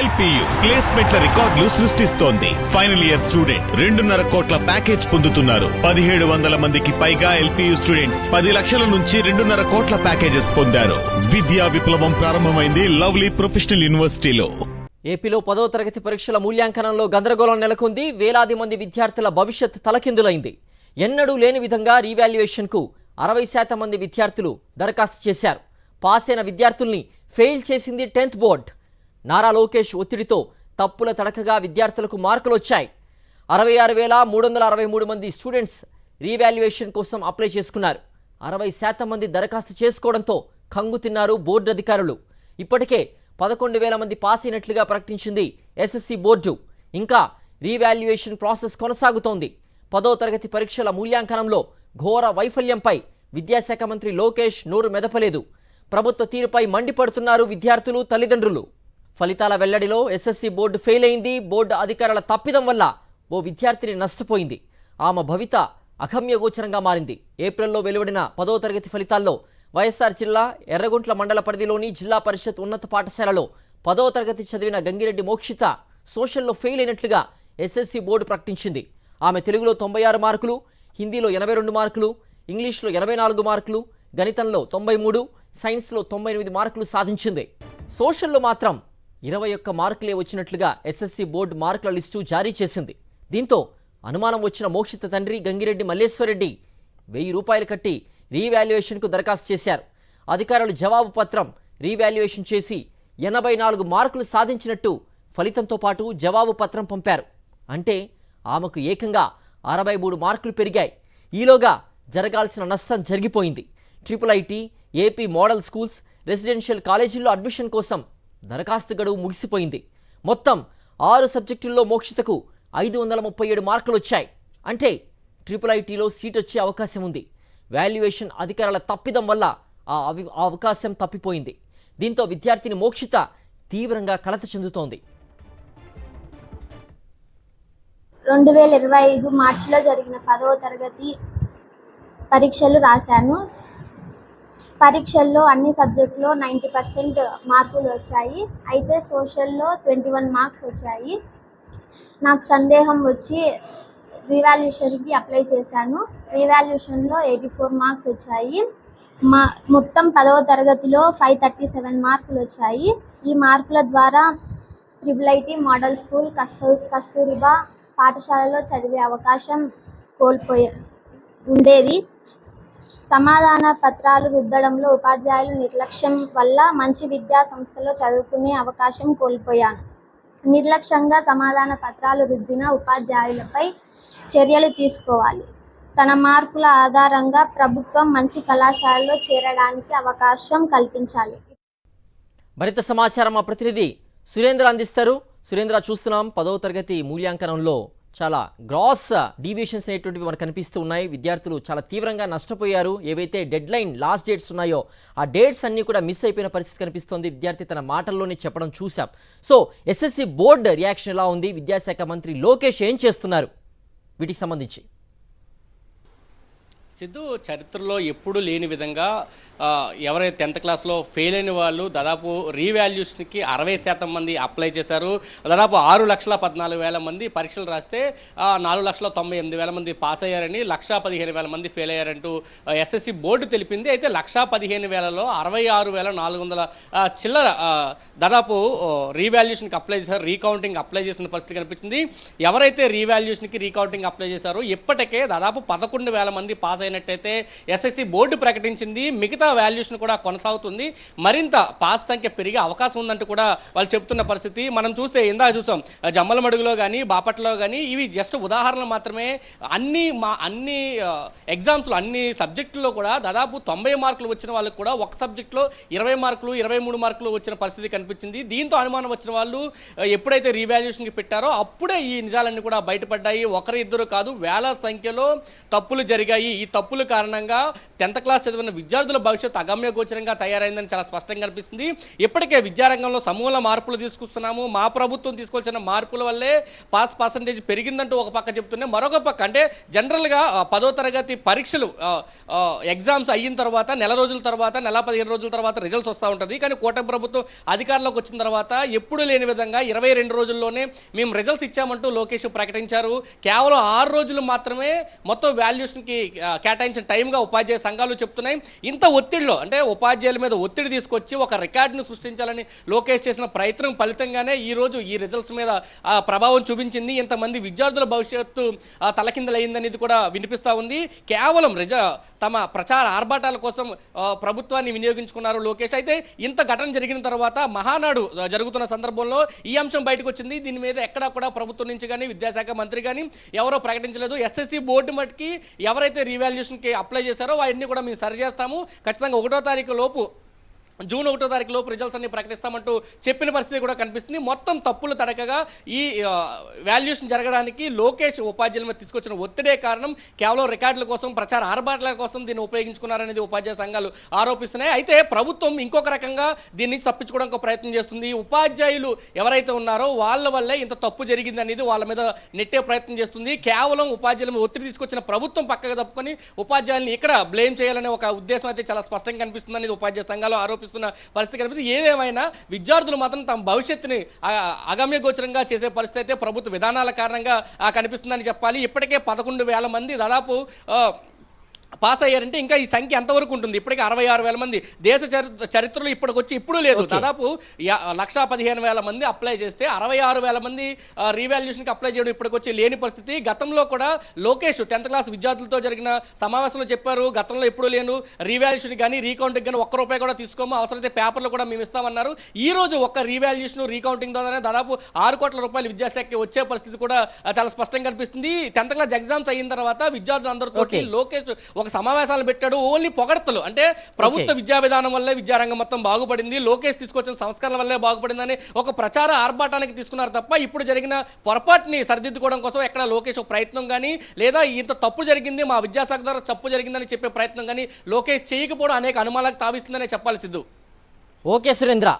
LPU ప్లేస్మెంట్ల రికార్డులు సృష్టిస్తోంది. Final year student 2.5 కోట్ల ప్యాకేజ్ పొందుతున్నారు. 1700 మందికి పైగా ఎల్పియు స్టూడెంట్స్ 10 లక్షల నుంచి 2.5 కోట్ల ప్యాకేజెస్ పొందారు. విద్యా విప్లవం ప్రారంభమైంది లవ్లీ ప్రొఫెషనల్ యూనివర్సిటీలో. ఏపీలో 10వ తరగతి పరీక్షల మూల్యాంకనంలో గందరగోళం నెలకొంది. వేలాది మంది విద్యార్థుల భవిష్యత్ తలకిందులైంది. ఎన్నడూ లేని విధంగా రీవాల్యుయేషన్కు 60% మంది విద్యార్థులు దరఖాస్తు చేశారు. పాస్ అయిన విద్యార్థుల్ని ఫెయిల్ చేసింది 10th బోర్డ్. నారా లోకేష్ ఒత్తిడితో తప్పుల తడకగా విద్యార్థులకు మార్కులు వచ్చాయి. 66,363 మంది స్టూడెంట్స్ రీవాల్యుయేషన్ కోసం అప్లై చేసుకున్నారు. 60% మంది దరఖాస్తు చేసుకోవడంతో కంగు తిన్నారు బోర్డు అధికారులు. ఇప్పటికే 11,000 మంది పాస్ అయినట్లుగా ప్రకటించింది ఎస్ఎస్సి బోర్డు. ఇంకా రీవాల్యుయేషన్ ప్రాసెస్ కొనసాగుతోంది. 10వ తరగతి పరీక్షల మూల్యాంకనంలో ఘోర వైఫల్యంపై విద్యాశాఖ మంత్రి లోకేష్ నోరు మెదపలేదు. ప్రభుత్వ తీరుపై మండిపడుతున్నారు విద్యార్థులు, తల్లిదండ్రులు. ఫలితాల వెల్లడిలో ఎస్ఎస్సి బోర్డు ఫెయిల్ అయింది. బోర్డు అధికారుల తప్పిదం వల్ల ఓ విద్యార్థిని నష్టపోయింది. ఆమె భవిత అగమ్యగోచరంగా మారింది. ఏప్రిల్లో వెలువడిన 10వ తరగతి ఫలితాల్లో వైఎస్ఆర్ జిల్లా ఎర్రగుంట్ల మండల పరిధిలోని జిల్లా పరిషత్ ఉన్నత పాఠశాలలో 10వ తరగతి చదివిన గంగిరెడ్డి మోక్షిత సోషల్లో ఫెయిల్ అయినట్లుగా ఎస్ఎస్సి బోర్డు ప్రకటించింది. ఆమె తెలుగులో 96 మార్కులు, హిందీలో 82 మార్కులు, ఇంగ్లీష్లో 84 మార్కులు, గణితంలో 93, సైన్స్లో 98 మార్కులు సాధించింది. సోషల్లో మాత్రం 21 మార్కులే వచ్చినట్లుగా ఎస్ఎస్సి బోర్డు మార్కుల లిస్టు జారీ చేసింది. దీంతో అనుమానం వచ్చిన మోక్షిత తండ్రి గంగిరెడ్డి మల్లేశ్వరరెడ్డి 1000 రూపాయలు కట్టి రీవాల్యుయేషన్కు దరఖాస్తు చేశారు. అధికారులు జవాబు పత్రం రీవాల్యుయేషన్ చేసి 84 మార్కులు సాధించినట్టు ఫలితంతో పాటు జవాబు పత్రం పంపారు. అంటే ఆమెకు ఏకంగా 63 మార్కులు పెరిగాయి. ఈలోగా జరగాల్సిన నష్టం జరిగిపోయింది. IIIT, AP model schools, residential కాలేజీల్లో అడ్మిషన్ కోసం దరఖాస్తు గడువు ముగిసిపోయింది. మొత్తం 6 సబ్జెక్టుల్లో మోక్షితకు 537 మార్కులు వచ్చాయి. అంటే IIITలో సీట్ వచ్చే అవకాశం ఉంది. వాల్యుయేషన్ అధికారుల తప్పిదం వల్ల ఆ అవకాశం తప్పిపోయింది. దీంతో విద్యార్థిని మోక్షిత తీవ్రంగా కలత చెందుతోంది. 2025 మార్చిలో జరిగిన 10వ తరగతి పరీక్షలు రాశాను. పరీక్షల్లో అన్ని సబ్జెక్టులో 90% మార్కులు వచ్చాయి. అయితే సోషల్లో 21 మార్క్స్ వచ్చాయి. నాకు సందేహం వచ్చి రీవాల్యుయేషన్కి అప్లై చేశాను. రీవాల్యుయేషన్లో 84 మార్క్స్ వచ్చాయి. మొత్తం 10వ తరగతిలో 537 మార్కులు వచ్చాయి. ఈ మార్కుల ద్వారా IIIT మోడల్ స్కూల్, కస్తూరిబా పాఠశాలలో చదివే అవకాశం ఉండేది. సమాధాన పత్రాలు రుద్దడంలో ఉపాధ్యాయుల నిర్లక్ష్యం వల్ల మంచి విద్యా సంస్థలో చదువుకునే అవకాశం కోల్పోయాను. నిర్లక్ష్యంగా సమాధాన పత్రాలు రుద్దిన ఉపాధ్యాయులపై చర్యలు తీసుకోవాలి. తన మార్కుల ఆధారంగా ప్రభుత్వం మంచి కళాశాలలో చేరడానికి అవకాశం కల్పించాలి. మరింత సమాచారం మా ప్రతినిధి సురేంద్ర అందిస్తారు. సురేంద్ర, చూస్తున్నాం 10వ తరగతి మూల్యాంకనంలో చాలా గ్రాస్ డీవియేషన్స్ అనేటువంటివి మనకు కనిపిస్తూ ఉన్నాయి. విద్యార్థులు చాలా తీవ్రంగా నష్టపోయారు. ఏవైతే డెడ్ లైన్ లాస్ట్ డేట్స్ ఉన్నాయో ఆ డేట్స్ అన్నీ కూడా మిస్ అయిపోయిన పరిస్థితి కనిపిస్తోంది. విద్యార్థి తన మాటల్లోనే చెప్పడం చూసాం. సో ఎస్ఎస్సి బోర్డు రియాక్షన్ ఎలా ఉంది? విద్యాశాఖ మంత్రి లోకేష్ ఏం చేస్తున్నారు వీటికి సంబంధించి? సిద్ధు, చరిత్రలో ఎప్పుడు లేని విధంగా ఎవరైతే 10th క్లాస్లో ఫెయిల్ అయిన వాళ్ళు దాదాపు రీవాల్యుయేషన్కి 60% మంది అప్లై చేశారు. దాదాపు 6,14,000 మంది పరీక్షలు రాస్తే 4,98,000 మంది పాస్ అయ్యారని, 1,15,000 మంది ఫెయిల్ అయ్యారంటూ ఎస్ఎస్సి బోర్డు తెలిపింది. అయితే 1,15,000లో 66,400 చిల్లర దాదాపు రీవాల్యుయేషన్కి అప్లై చేశారు, రీకౌంటింగ్ అప్లై చేసిన పరిస్థితి కనిపించింది. ఎవరైతే రీవాల్యుయేషన్కి రీకౌంటింగ్ అప్లై చేశారో ఇప్పటికే దాదాపు 11,000 మంది పాస్ అయినట్టయితే ఎస్ఎస్సి బోర్డు ప్రకటించింది. మిగతా వాల్యుయేషన్ కూడా కొనసాగుతుంది. మరింత పాస్ సంఖ్య పెరిగే అవకాశం ఉందంటూ కూడా వాళ్ళు చెప్తున్న పరిస్థితి మనం చూస్తే ఇందాక చూసాం. జమ్మలమడుగులో కానీ బాపట్లలో కానీ ఇవి జస్ట్ ఉదాహరణలు మాత్రమే. అన్ని ఎగ్జామ్స్లో అన్ని సబ్జెక్టుల్లో కూడా దాదాపు 90 మార్కులు వచ్చిన వాళ్ళకి కూడా ఒక సబ్జెక్టులో 20 మార్కులు 23 మార్కులు వచ్చిన పరిస్థితి కనిపించింది. దీంతో అనుమానం వచ్చిన వాళ్ళు ఎప్పుడైతే రీవాల్యుయేషన్కి పెట్టారో అప్పుడే ఈ నిజాలన్నీ కూడా బయటపడ్డాయి. ఒకరు ఇద్దరు కాదు, వేల సంఖ్యలో తప్పులు జరిగాయి. ఈ తప్పుల కారణంగా 10th క్లాస్ చదివిన విద్యార్థుల భవిష్యత్తు అగమ్య గోచరంగా తయారైందని చాలా స్పష్టంగా కనిపిస్తుంది. ఇప్పటికే విద్యారంగంలో సమూల మార్పులు తీసుకొస్తున్నాము, మా ప్రభుత్వం తీసుకొచ్చిన మార్పుల వల్లే పాస్ పర్సంటేజ్ పెరిగిందంటూ ఒక పక్క చెప్తున్నాయి. మరొక పక్క అంటే జనరల్గా 10వ తరగతి పరీక్షలు ఎగ్జామ్స్ అయిన తర్వాత నెల రోజుల తర్వాత, నెల 15 రోజుల తర్వాత రిజల్ట్స్ వస్తూ ఉంటుంది. కానీ కూటమి ప్రభుత్వం అధికారంలోకి వచ్చిన తర్వాత ఎప్పుడు లేని విధంగా 22 రోజుల్లోనే మేము రిజల్ట్స్ ఇచ్చామంటూ లోకేష్ ప్రకటించారు. కేవలం 6 రోజులు మాత్రమే మొత్తం వాల్యుయేషన్కి కేటాయించిన టైంగా ఉపాధ్యాయ సంఘాలు చెప్తున్నాయి. ఇంత ఒత్తిడిలో అంటే ఉపాధ్యాయుల మీద ఒత్తిడి తీసుకొచ్చి ఒక రికార్డును సృష్టించాలని లోకేష్ చేసిన ప్రయత్నం ఫలితంగానే ఈరోజు ఈ రిజల్ట్స్ మీద ప్రభావం చూపించింది. ఇంతమంది విద్యార్థుల భవిష్యత్తు తలకిందలైందనేది కూడా వినిపిస్తూ ఉంది. కేవలం తమ ప్రచార ఆర్భాటాల కోసం ప్రభుత్వాన్ని వినియోగించుకున్నారు లోకేష్. అయితే ఇంత ఘటన జరిగిన తర్వాత మహానాడు జరుగుతున్న సందర్భంలో ఈ అంశం బయటకు వచ్చింది. దీని మీద ఎక్కడా కూడా ప్రభుత్వం నుంచి కానీ విద్యాశాఖ మంత్రి కానీ ఎవరో ప్రకటించలేదు. ఎస్ఎస్సి బోర్డు మట్టుకి ఎవరైతే రీవాల్యుయేషన్కి అప్లై చేశారో వాటిని కూడా మేము సరి చేస్తాము, ఖచ్చితంగా 1వ తారీఖు లోపు జూన్ 1వ తారీఖు లోపు రిజల్ట్స్ అన్ని ప్రకటిస్తామంటూ చెప్పిన పరిస్థితి కూడా కనిపిస్తుంది. మొత్తం తప్పులు తడకగా ఈ వాల్యుయేషన్ జరగడానికి లోకేష్ ఉపాధ్యాయుల మీద తీసుకొచ్చిన ఒత్తిడే కారణం. కేవలం రికార్డుల కోసం, ప్రచార ఆర్భాటాల కోసం దీన్ని ఉపయోగించుకున్నారనేది ఉపాధ్యాయ సంఘాలు ఆరోపిస్తున్నాయి. అయితే ప్రభుత్వం ఇంకొక రకంగా దీని నుంచి తప్పించుకోవడానికి ప్రయత్నం చేస్తుంది. ఉపాధ్యాయులు ఎవరైతే ఉన్నారో వాళ్ళ వల్లే ఇంత తప్పు జరిగింది అనేది వాళ్ళ మీద నెట్టే ప్రయత్నం చేస్తుంది. కేవలం ఉపాధ్యాయుల మీద ఒత్తిడి తీసుకొచ్చిన ప్రభుత్వం పక్కగా తప్పుకొని ఉపాధ్యాయుల్ని ఇక్కడ బ్లేమ్ చేయాలనే ఒక ఉద్దేశం అయితే చాలా స్పష్టంగా కనిపిస్తుంది అనేది ఉపాధ్యాయ సంఘాలు ఆరోపిస్తున్న పరిస్థితి కనిపిస్తుంది. ఏదేమైనా విద్యార్థులు మాత్రం తమ భవిష్యత్తుని అగమ్య గోచరంగా చేసే పరిస్థితి అయితే ప్రభుత్వ విధానాల కారణంగా కనిపిస్తుందని చెప్పాలి. ఇప్పటికే 11,000 మంది దాదాపు పాస్ అయ్యారంటే ఇంకా ఈ సంఖ్య ఎంతవరకు ఉంటుంది? ఇప్పటికే 66,000 మంది దేశ చరిత్రలో ఇప్పటికొచ్చి ఇప్పుడు లేదు. దాదాపు 1,15,000 మంది అప్లై చేస్తే 66,000 మంది రీవాల్యుయేషన్కి అప్లై చేయడం ఇప్పటికొచ్చి లేని పరిస్థితి. గతంలో కూడా లోకేష్ 10th క్లాస్ విద్యార్థులతో జరిగిన సమావేశంలో చెప్పారు, గతంలో ఎప్పుడు లేను రీవాల్యుయేషన్ కానీ రీకౌంటింగ్ కానీ ₹1 కూడా తీసుకోము, అవసరమైతే పేపర్లు కూడా మేము ఇస్తామన్నారు. ఈ రోజు ఒక్క రీవాల్యుయేషన్ రీకౌంటింగ్ ద్వారానే దాదాపు ₹6 కోట్ల విద్యాశాఖకి వచ్చే పరిస్థితి కూడా చాలా స్పష్టంగా కనిపిస్తుంది. 10th క్లాస్ ఎగ్జామ్స్ అయిన తర్వాత విద్యార్థులందరితో లోకేష్ ఒక సమావేశాలు పెట్టాడు. ఓన్లీ పొగడతలు అంటే ప్రభుత్వ విద్యా విధానం వల్లే విద్యారంగం మొత్తం బాగుపడింది, లోకేష్ తీసుకొచ్చిన సంస్కరణల వల్లే బాగుపడిందని ఒక ప్రచార ఆర్భాటానికి తీసుకున్నారు తప్ప ఇప్పుడు జరిగిన పొరపాటుని సరిదిద్దుకోవడం కోసం ఎక్కడ లోకేష్ ఒక ప్రయత్నం కానీ లేదా ఇంత తప్పు జరిగింది మా విద్యాశాఖ ద్వారా తప్పు జరిగిందని చెప్పే ప్రయత్నం కానీ లోకేష్ చేయకపోవడం అనేక అనుమానాలకు తావిస్తుందనే చెప్పాలి సిద్ధు. ఓకే సురేంద్ర.